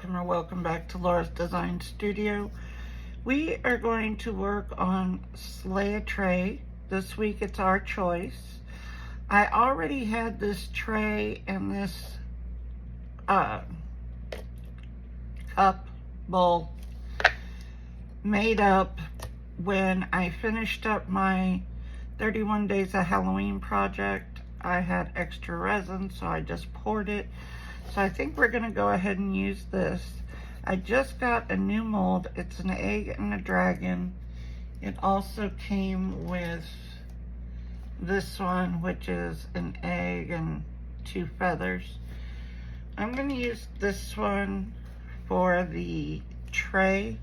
Welcome or welcome back to Laura's Design Studio. We are going to work on Slay a Tray. This week it's our choice. I already had this tray and this cup bowl made up when I finished up my 31 Days of Halloween project. I had extra resin, so I just poured it. So I think we're gonna go ahead and use this. I just got a new mold. It's an egg and a dragon. It also came with this one, which is an egg and 2 feathers. I'm gonna use this one for the tray.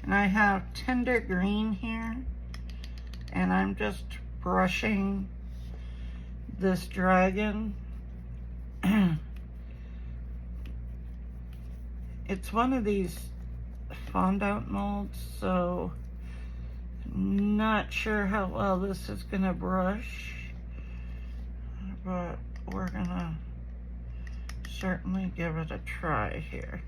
And I have tender green here. And I'm just brushing this dragon. It's one of these fondant molds, so not sure how well this is gonna brush, but we're gonna certainly give it a try here.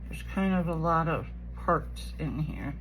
There's kind of a lot of parts in here.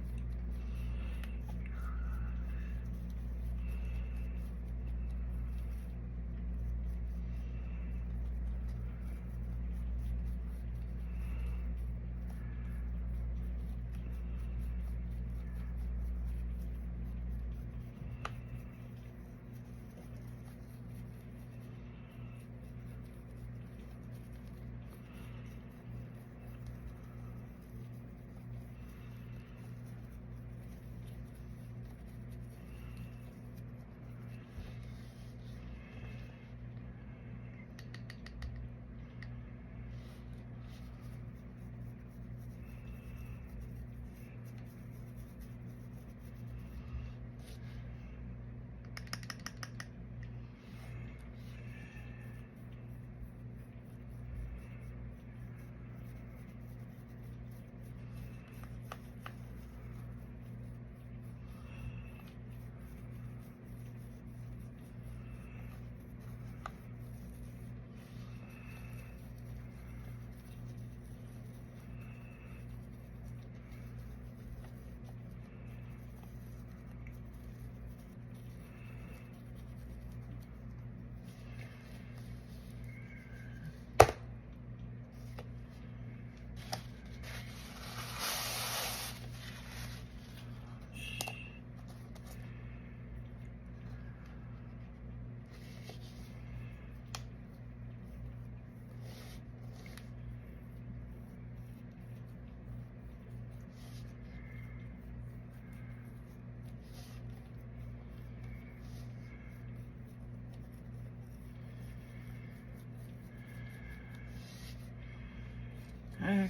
Okay,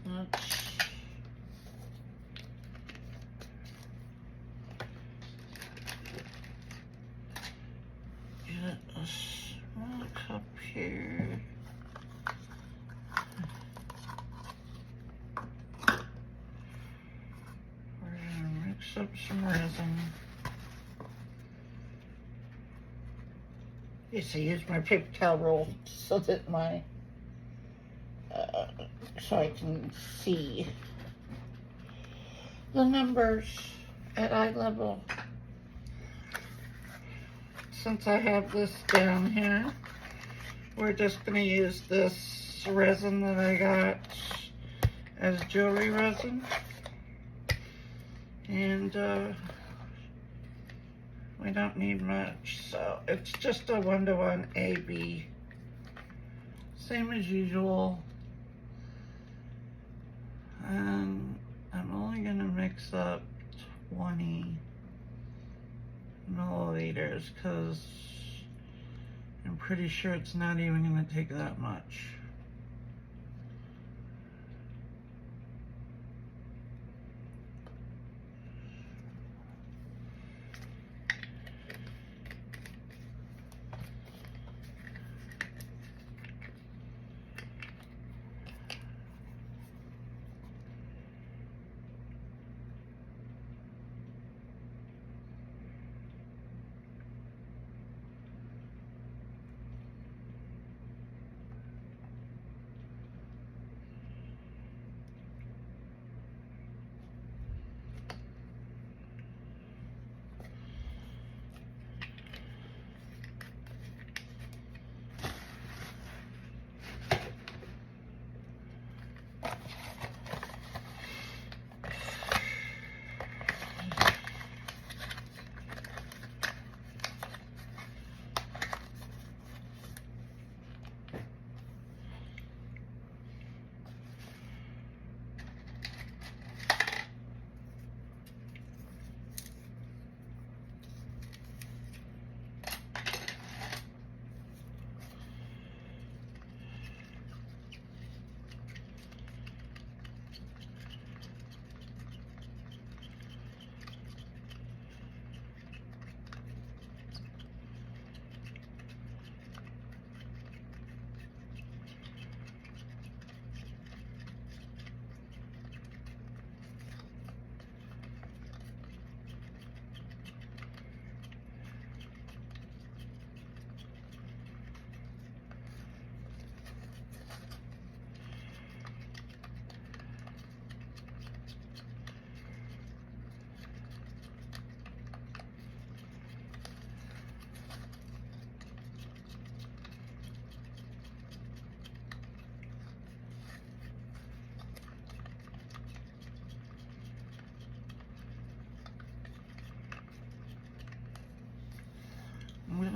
let's get a small cup here. We're gonna mix up some resin. Yes, I use my paper towel roll so that my, so I can see the numbers at eye level. Since I have this down here, we're just gonna use this resin that I got as jewelry resin. And, we don't need much, so it's just a 1-to-1 AB. Same as usual. And I'm only gonna mix up 20 milliliters because I'm pretty sure it's not even gonna take that much.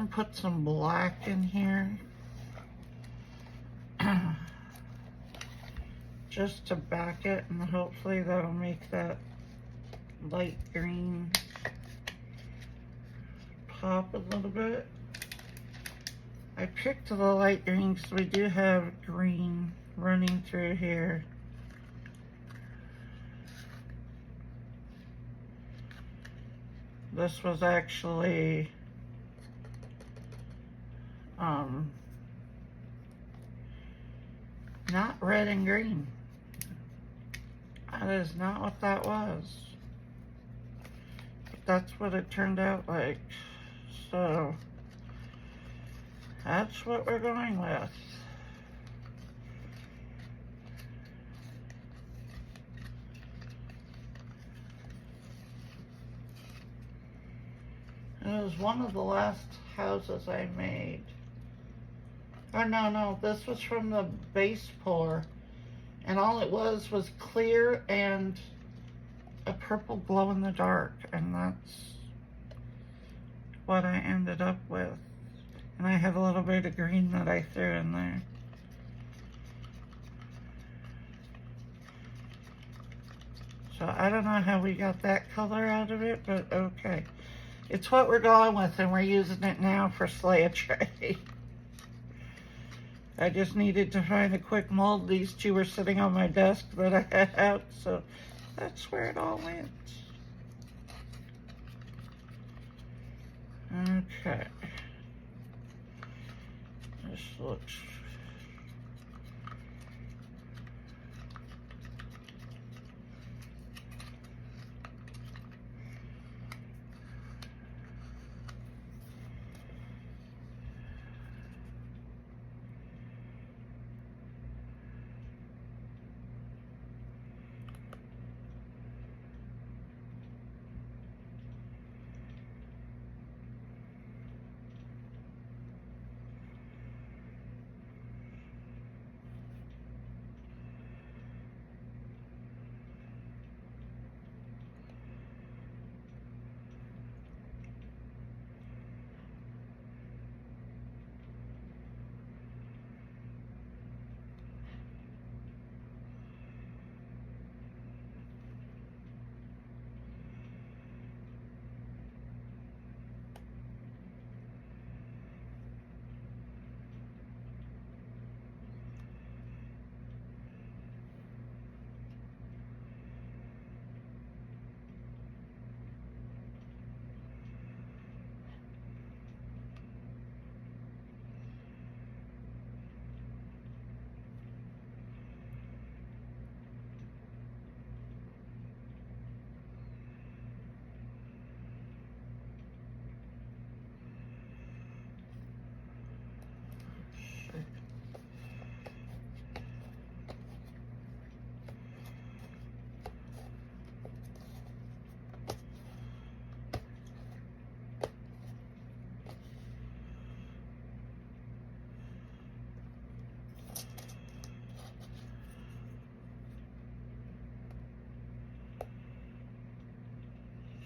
gonna put some black in here. Just to back it, and hopefully that'll make that light green pop a little bit. I picked the light green because we do have green running through here. This was actually not red and green. That is not what that was. But that's what it turned out like. So that's what we're going with. It was one of the last houses I made. Oh, no, this was from the base pour. And all it was clear and a purple glow in the dark. And that's what I ended up with. And I have a little bit of green that I threw in there. So I don't know how we got that color out of it, but okay. It's what we're going with, and we're using it now for Slay Tray. I just needed to find a quick mold. These two were sitting on my desk that I had out, so that's where it all went. Okay. This looks...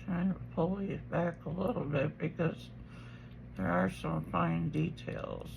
Trying to pull these back a little bit because there are some fine details.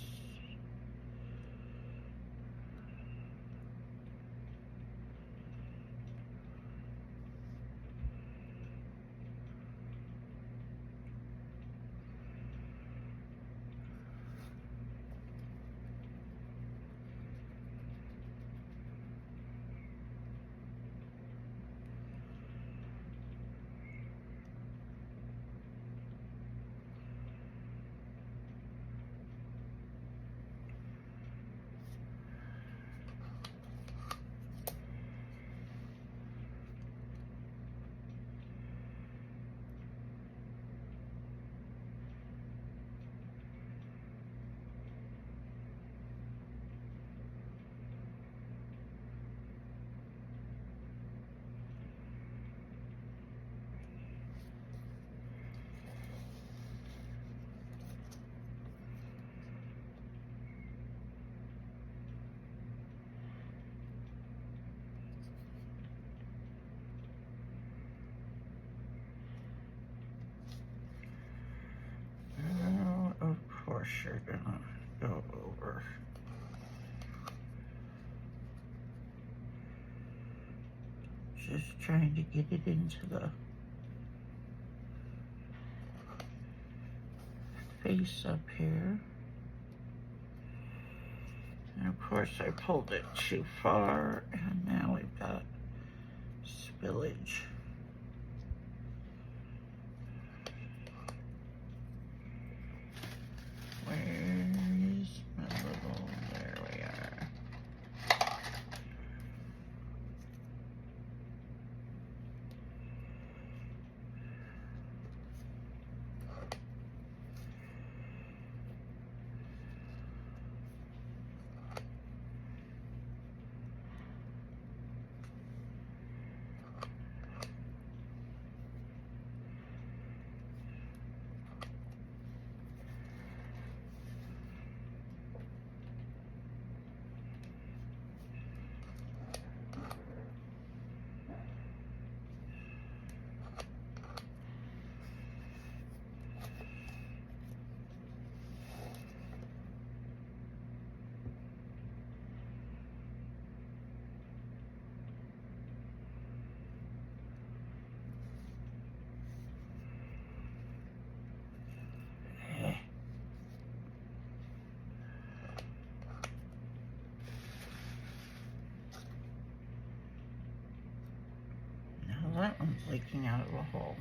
are gonna go over. Just trying to get it into the face up here. And of course I pulled it too far, and now we've got spillage. Where is my little, there we are. That one's leaking out of a hole.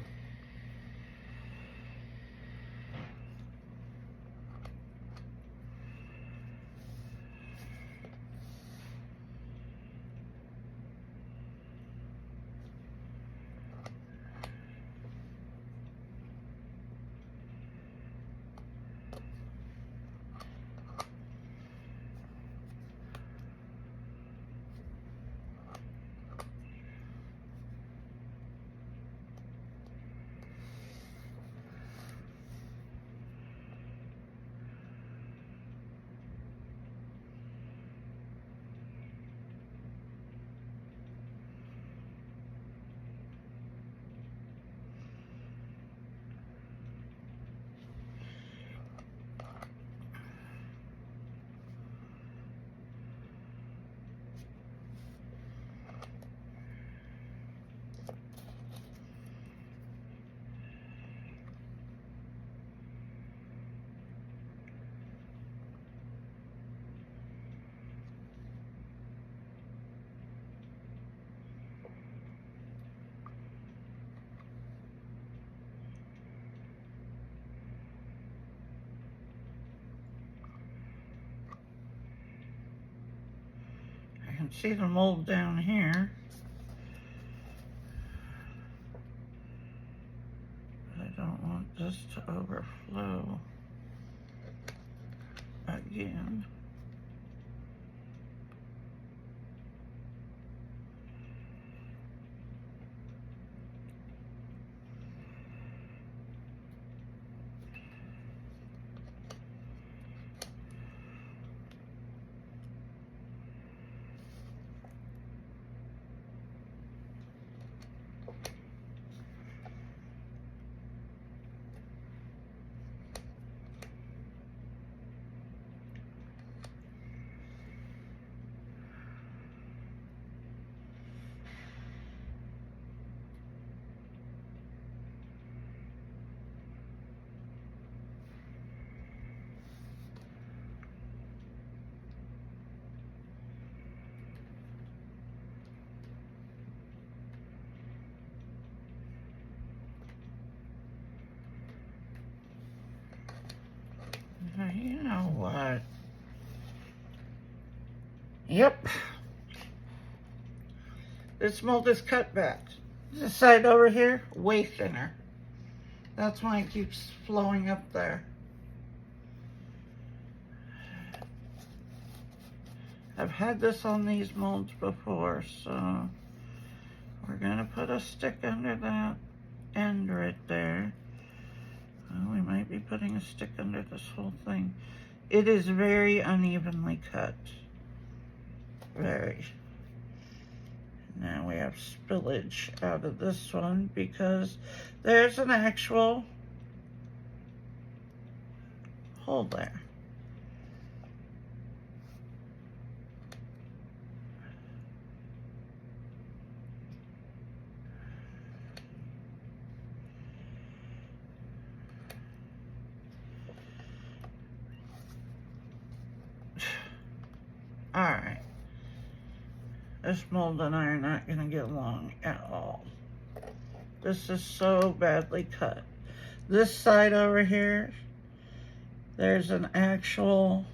I can see the mold down here. I don't want this to overflow again. You know what? Yep. This mold is cut back. This side over here, way thinner. That's why it keeps flowing up there. I've had this on these molds before, so we're gonna put a stick under that end right there. Well, we might be putting a stick under this whole thing. It is very unevenly cut. Very. Now we have spillage out of this one because there's an actual hole there. This mold and I are not gonna get along at all. This is so badly cut. This side over here, there's an actual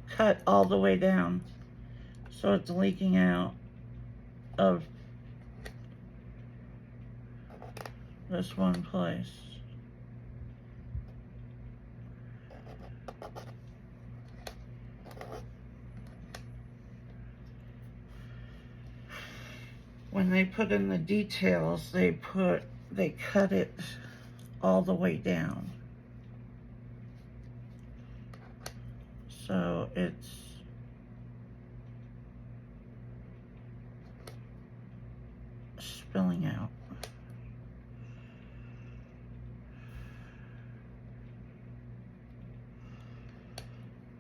cut all the way down. So it's leaking out of this one place. When they put in the details, they cut it all the way down. So it's spilling out.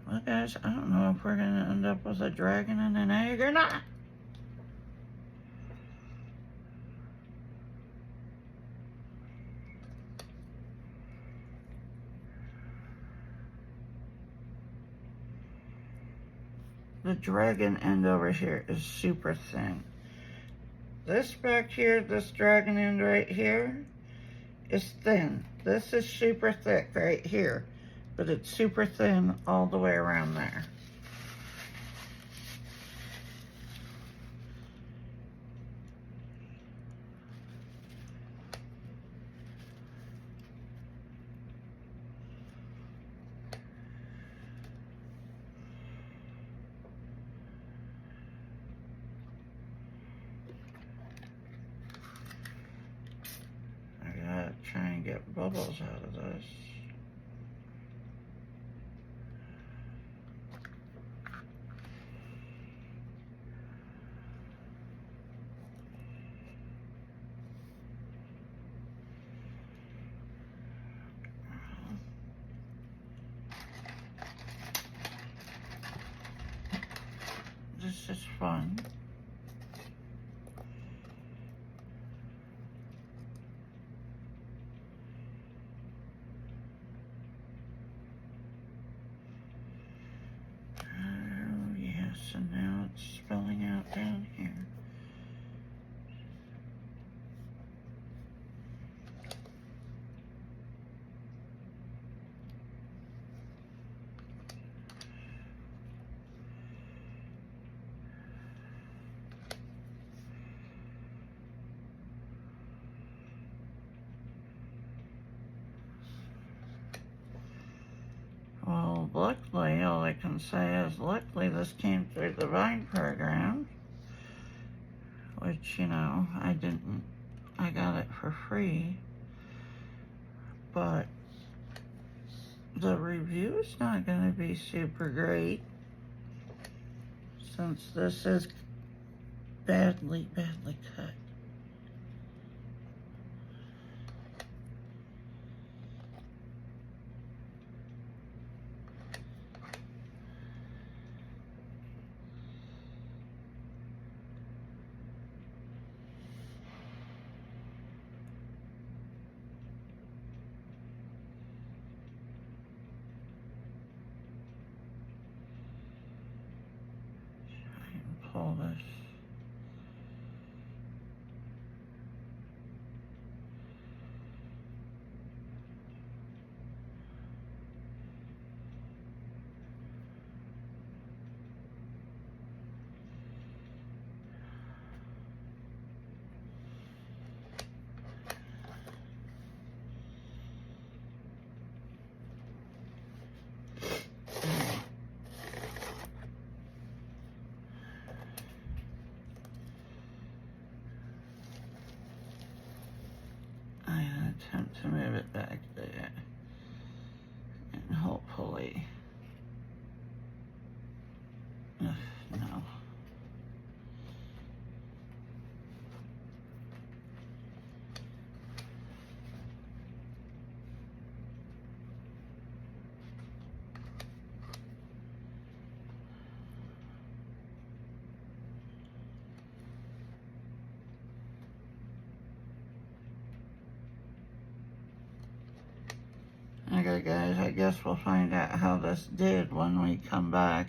Well, guys, I don't know if we're gonna end up with a dragon and an egg or not. The dragon end over here is super thin. This back here, this dragon end right here, is thin. This is super thick right here, but it's super thin all the way around there. Try and get bubbles out of this. This is fun. And now it's spilling out down here. Well, luckily, all I can say is luckily this came through the Vine program, which, you know, I got it for free, but the review is not going to be super great since this is badly cut. Pull this. Attempt to move it back there, and hopefully, no. Okay guys, I guess we'll find out how this did when we come back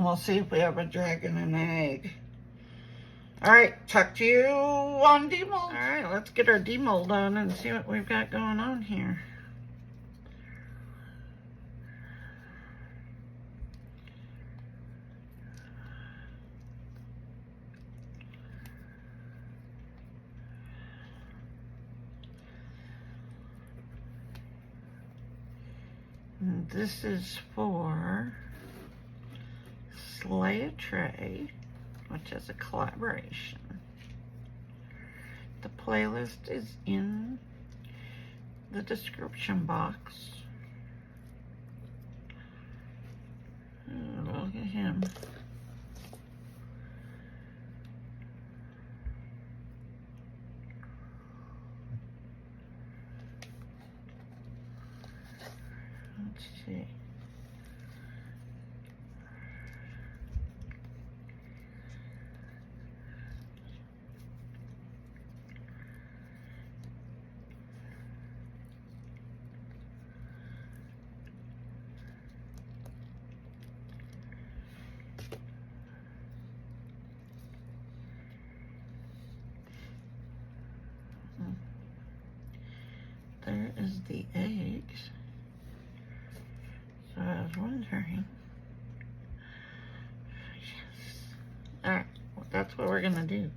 and we'll see if we have a dragon and an egg. All right, talk to you on demold. All right, let's get our demold on and see what we've got going on here. And this is for Slay a Tray, which is a collaboration. The playlist is in the description box. Oh, look at him. Let's see. There is the eggs. So I was wondering. Yes. Alright, well, that's what we're going to do.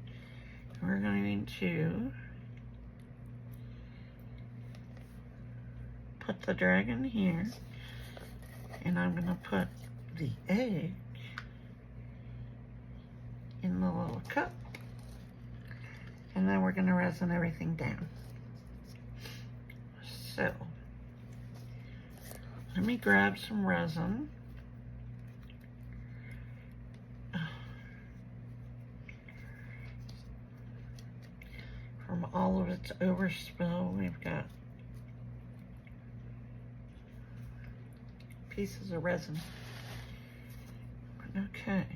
We're going to put the dragon here. And I'm going to put the egg in the little cup. And then we're going to resin everything down. So, let me grab some resin. From all of its overspill, we've got pieces of resin. Okay.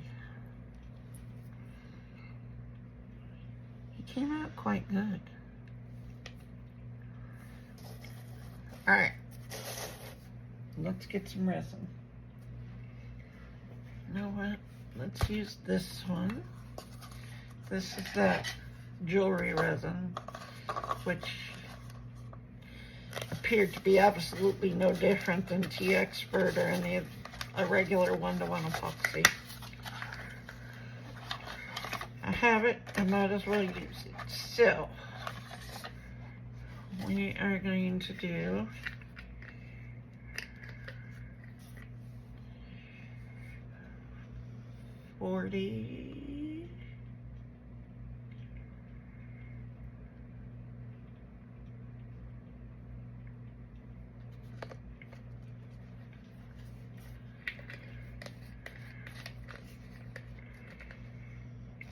He came out quite good. All right, let's get some resin. You know what? Let's use this one. This is that jewelry resin, which appeared to be absolutely no different than TEEXPERT or any of a regular one-to-one epoxy. I have it, I might as well use it. So, we are going to do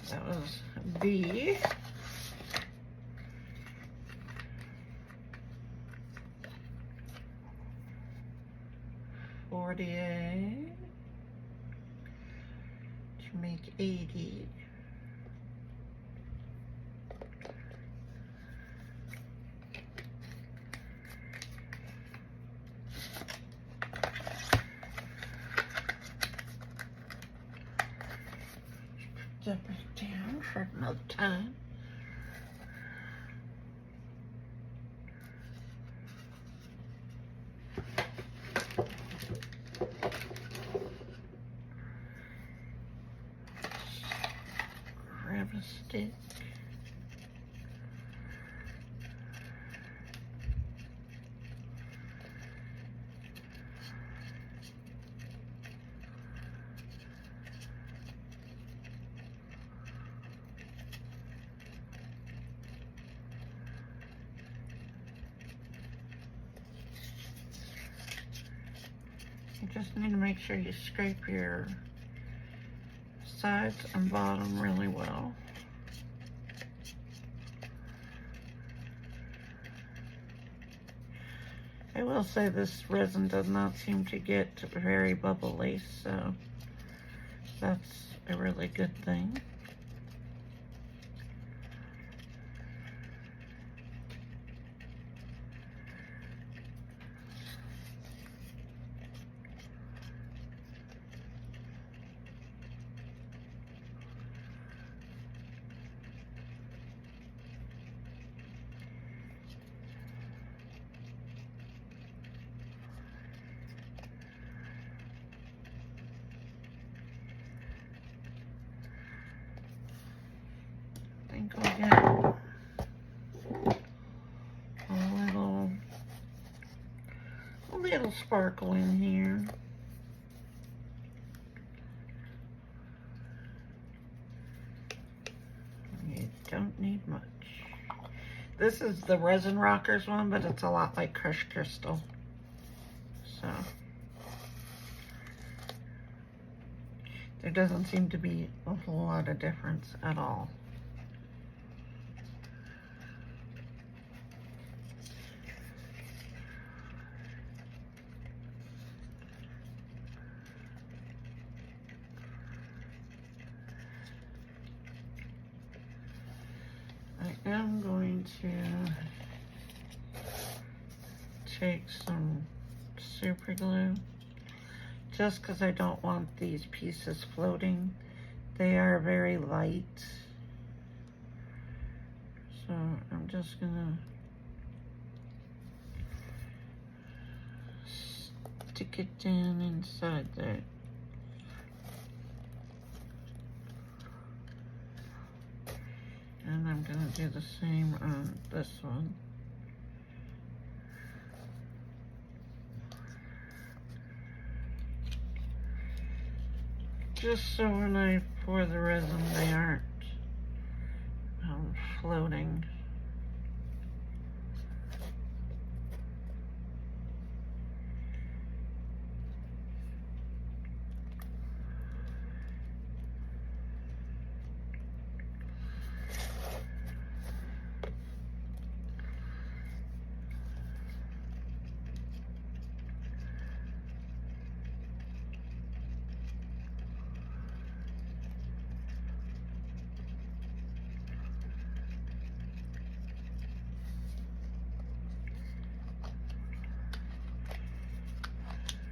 that was B. 48 to make 80. Put that back down for another time. Grab a stick. You just need to make sure you scrape your sides and bottom really well. I will say this resin does not seem to get very bubbly, so that's a really good thing. think we'll get a little sparkle in here. You don't need much. This is the Resin Rockers one, but it's a lot like crushed crystal. So there doesn't seem to be a whole lot of difference at all. I am going to take some super glue just because I don't want these pieces floating. They are very light, so I'm just gonna stick it down inside there. And I'm gonna do the same on this one. Just so when I pour the resin, they aren't floating.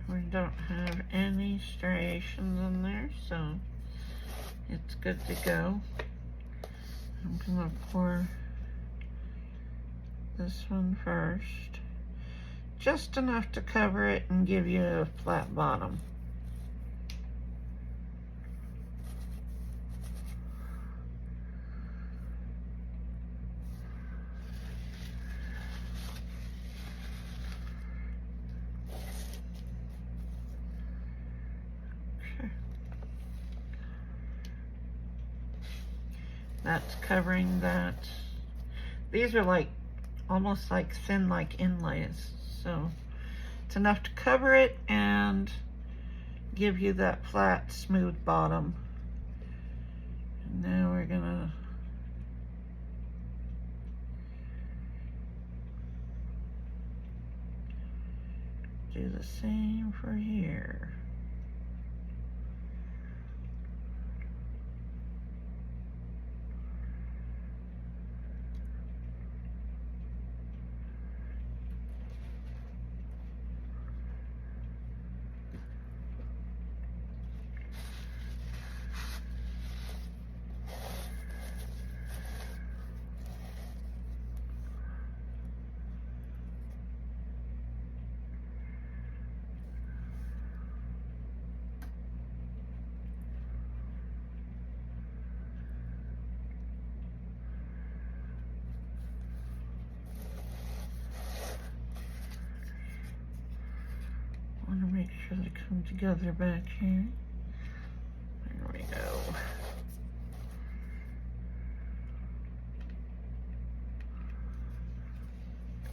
We don't have any striations in there, so it's good to go. I'm gonna pour this one first, just enough to cover it and give you a flat bottom. That's covering that. These are like almost like thin like inlays, so it's enough to cover it and give you that flat smooth bottom. And now we're gonna do the same for here. I want to make sure they come together back here. There we go.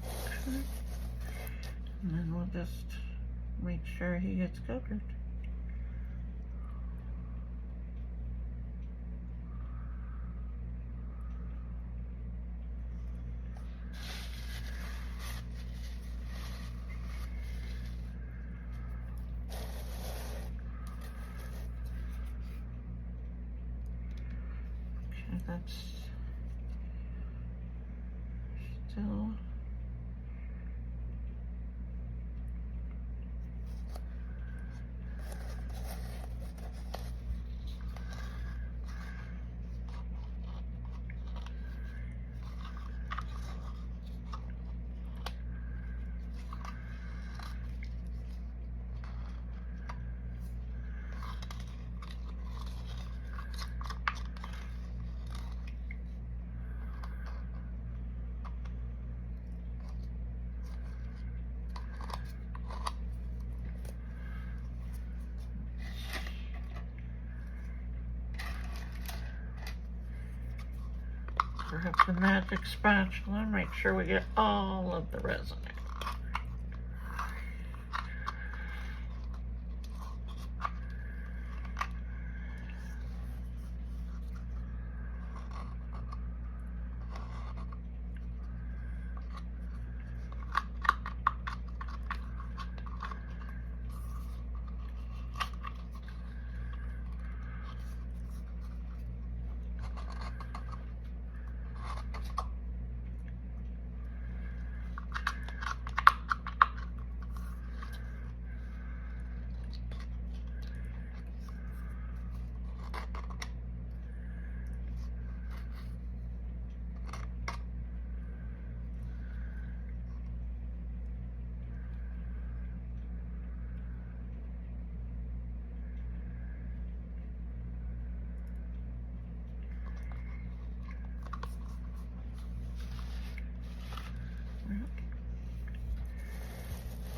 Okay. And then we'll just make sure he gets covered. That's still grab the magic spatula and make sure we get all of the resin out.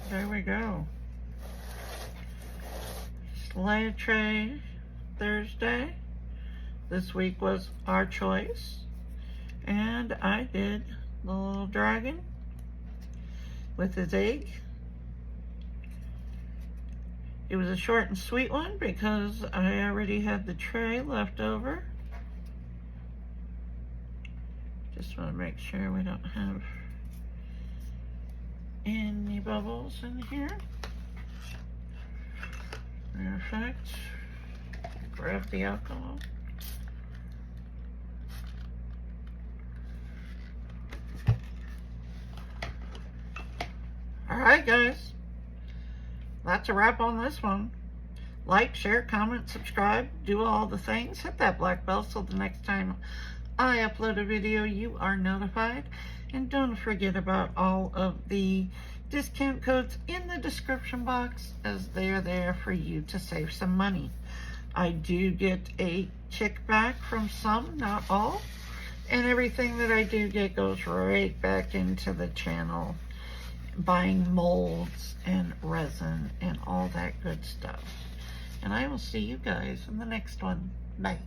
There we go. Slay tray Thursday. This week was our choice. And I did the little dragon with his egg. It was a short and sweet one because I already had the tray left over. Just want to make sure we don't have any bubbles in here. Perfect. Grab the alcohol. Alright guys, that's a wrap on this one. Like, share, comment, subscribe, do all the things. Hit that black bell so the next time I upload a video you are notified. And don't forget about all of the discount codes in the description box, as they are there for you to save some money. I do get a kickback from some, not all, and everything that I do get goes right back into the channel, buying molds and resin and all that good stuff. And I will see you guys in the next one. Bye.